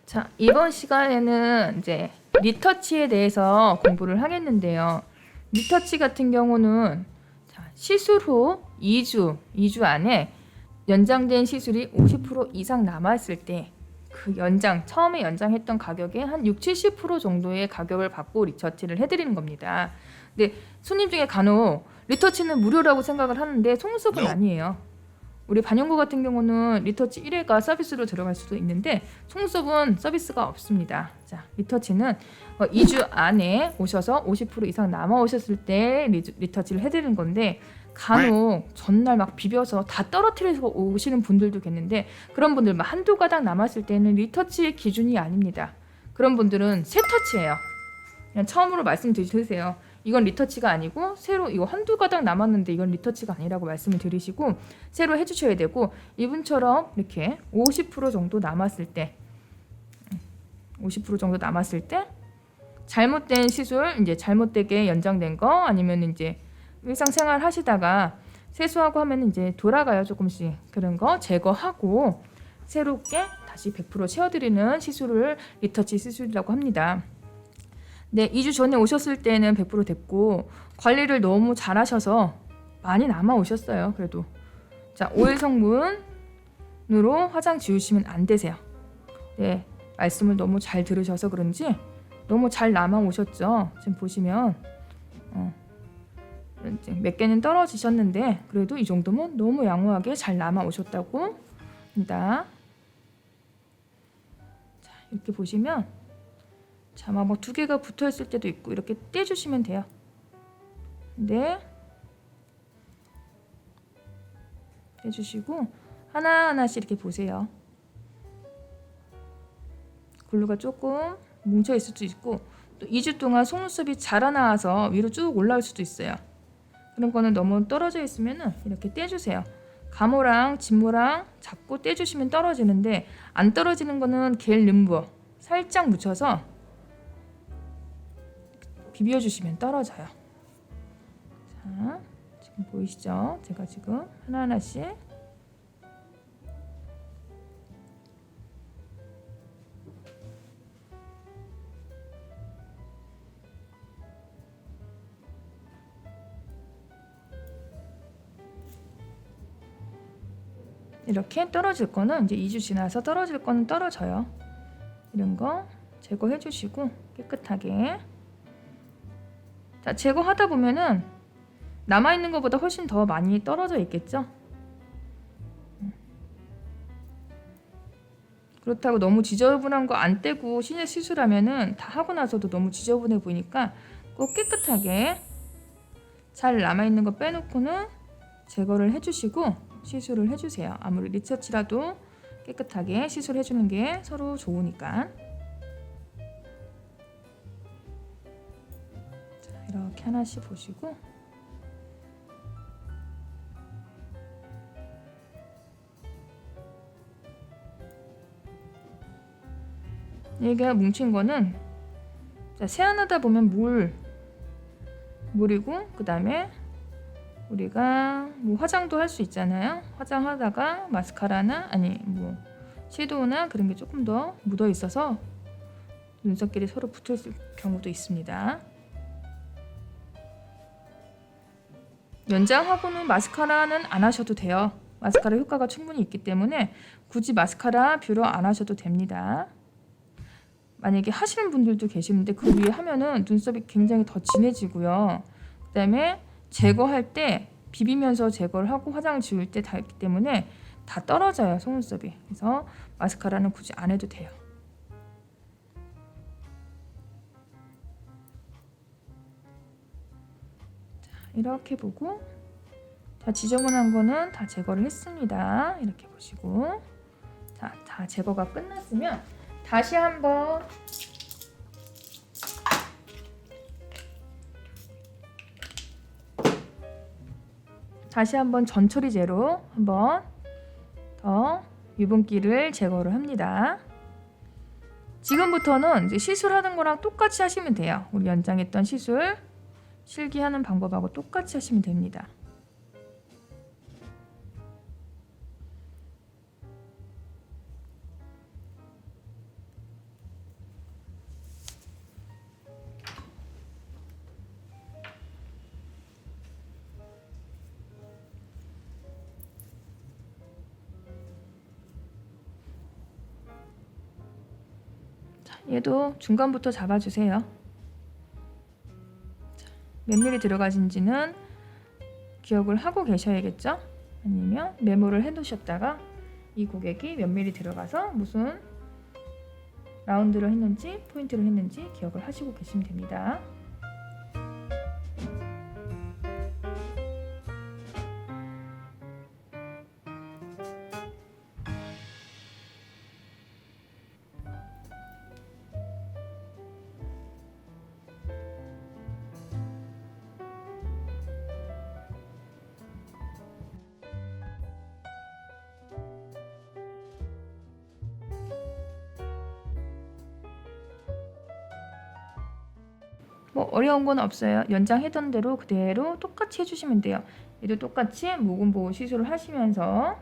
자, 이번 시간에는 이제 리터치에 대해서 공부를 하겠는데요. 리터치 같은 경우는 시술 후 2주 안에 연장된 시술이 50% 이상 남았을 때 그 처음에 연장했던 가격의 한 60-70% 정도의 가격을 받고 리터치를 해드리는 겁니다. 근데 손님 중에 간혹 리터치는 무료라고 생각을 하는데 속눈썹은 아니에요. 우리 반영구 같은 경우는 리터치 1회가 서비스로 들어갈 수도 있는데 속눈썹은 서비스가 없습니다. 자, 리터치는 2주 안에 오셔서 50% 이상 남아 오셨을 때 리터치를 해드리는 건데 간혹 전날 막 비벼서 다 떨어뜨려서 오시는 분들도 계는데 그런 분들 막 한두 가닥 남았을 때는 리터치의 기준이 아닙니다. 그런 분들은 새 터치예요. 그냥 처음으로 말씀드리세요. 이건 리터치가 아니고 새로 이거 한두 가닥 남았는데 이건 리터치가 아니라고 말씀을 드리시고 새로 해주셔야 되고 이분처럼 이렇게 50% 정도 남았을 때 50% 정도 남았을 때 잘못된 시술 이제 잘못되게 연장된 거 아니면 이제 일상생활 하시다가 세수하고 하면 이제 돌아가요 조금씩 그런 거 제거하고 새롭게 다시 100% 채워드리는 시술을 리터치 시술이라고 합니다. 네, 2주 전에 오셨을 때는 100% 됐고 관리를 너무 잘하셔서 많이 남아 오셨어요. 그래도 자, 오일 성분으로 화장 지우시면 안 되세요. 네, 말씀을 너무 잘 들으셔서 그런지 너무 잘 남아 오셨죠. 지금 보시면 몇 개는 떨어지셨는데 그래도 이 정도면 너무 양호하게 잘 남아 오셨다고 합니다. 자, 이렇게 보시면 자막 뭐 2개가 붙어 있을 때도 있고 이렇게 떼주시면 돼요. 네, 떼주시고 하나하나씩 이렇게 보세요. 글루가 조금 뭉쳐 있을 수도 있고 또 2주 동안 속눈썹이 자라나와서 위로 쭉 올라올 수도 있어요. 그런 거는 너무 떨어져 있으면 이렇게 떼주세요. 가모랑 진모랑 잡고 떼주시면 떨어지는데 안 떨어지는 거는 겔 림버 살짝 묻혀서 비벼주시면 떨어져요. 자, 지금 보이시죠? 제가 지금 하나하나씩 이렇게 떨어질 거는 이제 2주 지나서 떨어질 거는 떨어져요. 이런 거 제거해 주시고 깨끗하게. 자, 제거하다 보면은 남아있는 것보다 훨씬 더 많이 떨어져 있겠죠? 그렇다고 너무 지저분한 거 안 떼고 신의 시술하면은 다 하고 나서도 너무 지저분해 보이니까 꼭 깨끗하게 잘 남아있는 거 빼놓고는 제거를 해주시고 시술을 해주세요. 아무리 리터치라도 깨끗하게 시술해주는 게 서로 좋으니까. 자, 이렇게 하나씩 보시고 이게 뭉친 거는 자, 세안하다 보면 물이고 그 다음에 우리가 뭐 화장도 할 수 있잖아요. 화장하다가 마스카라나 아니 뭐 섀도우나 그런 게 조금 더 묻어 있어서 눈썹끼리 서로 붙어 있을 경우도 있습니다. 연장하고는 마스카라는 안 하셔도 돼요. 마스카라 효과가 충분히 있기 때문에 굳이 마스카라 뷰러 안 하셔도 됩니다. 만약에 하시는 분들도 계시는데 그 위에 하면은 눈썹이 굉장히 더 진해지고요. 그 다음에 제거할 때 비비면서 제거를 하고 화장을 지울 때 닿기 때문에 다 떨어져요 속눈썹이. 그래서 마스카라는 굳이 안 해도 돼요. 자, 이렇게 보고 자, 지저분한 거는 다 제거를 했습니다. 이렇게 보시고 자, 다 제거가 끝났으면 다시 한번 전처리제로 한번 더 유분기를 제거를 합니다. 지금부터는 이제 시술하는 거랑 똑같이 하시면 돼요. 우리 연장했던 시술 실기하는 방법하고 똑같이 하시면 됩니다. 얘도 중간부터 잡아주세요. 몇 미리 들어가신지는 기억을 하고 계셔야겠죠? 아니면 메모를 해두셨다가 이 고객이 몇 미리 들어가서 무슨 라운드를 했는지 포인트를 했는지 기억을 하시고 계시면 됩니다. 뭐 어려운 건 없어요. 연장했던 대로 그대로 똑같이 해주시면 돼요. 얘도 똑같이 모금 보호 시술을 하시면서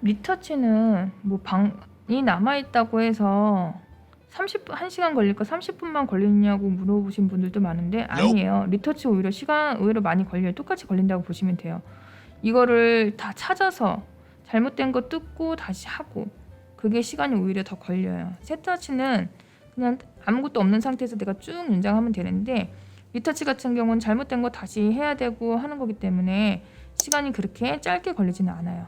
리터치는 뭐 방이 남아있다고 해서 30분, 1시간 걸릴까 30분만 걸리냐고 물어보신 분들도 많은데 아니에요. 리터치 오히려 시간 의외로 많이 걸려요. 똑같이 걸린다고 보시면 돼요. 이거를 다 찾아서 잘못된 거 뜯고 다시 하고 그게 시간이 오히려 더 걸려요. 세터치는 그냥 아무것도 없는 상태에서 내가 쭉 연장하면 되는데 리터치 같은 경우는 잘못된 거 다시 해야 되고 하는 거기 때문에 시간이 그렇게 짧게 걸리지는 않아요.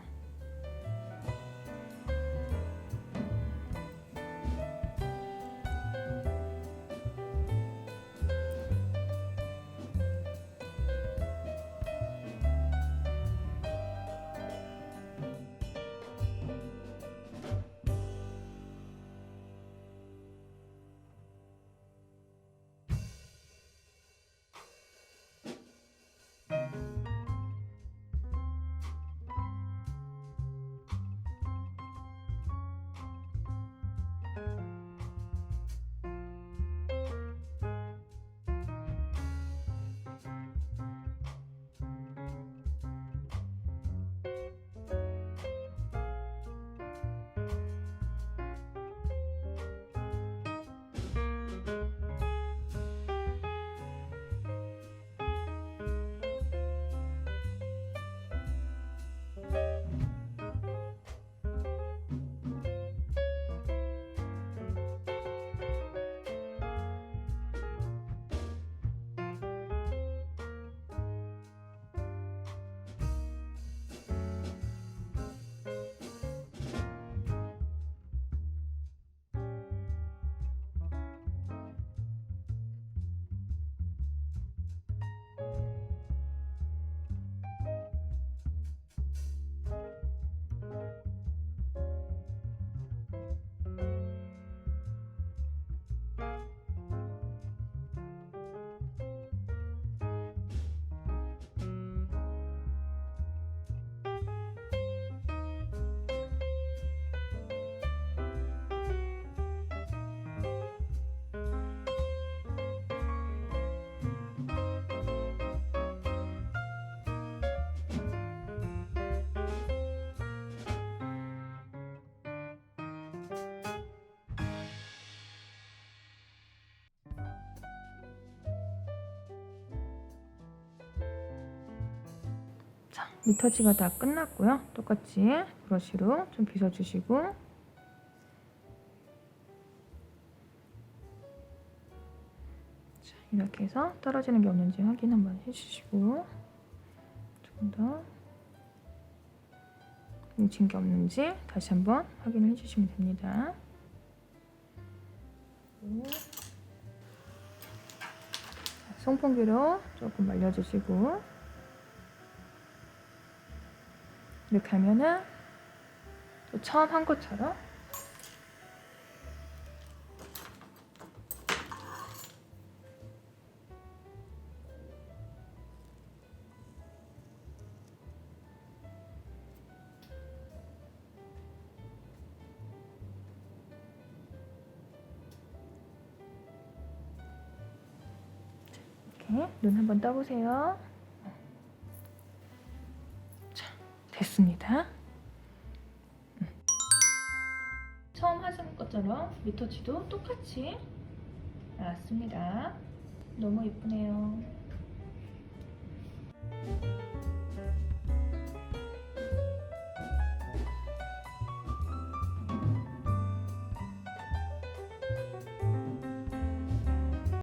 자, 리터치가 다 끝났고요. 똑같이 브러쉬로 좀 빗어주시고 자, 이렇게 해서 떨어지는 게 없는지 확인 한번 해주시고 조금 더 뭉친 게 없는지 다시 한번 확인을 해주시면 됩니다. 송풍기로 조금 말려주시고 이렇게 하면은 또 처음 한 것처럼 이렇게 눈 한번 떠보세요. 자, 됐습니다. 처음 하신 것처럼 리터치도 똑같이 나왔습니다. 너무 예쁘네요.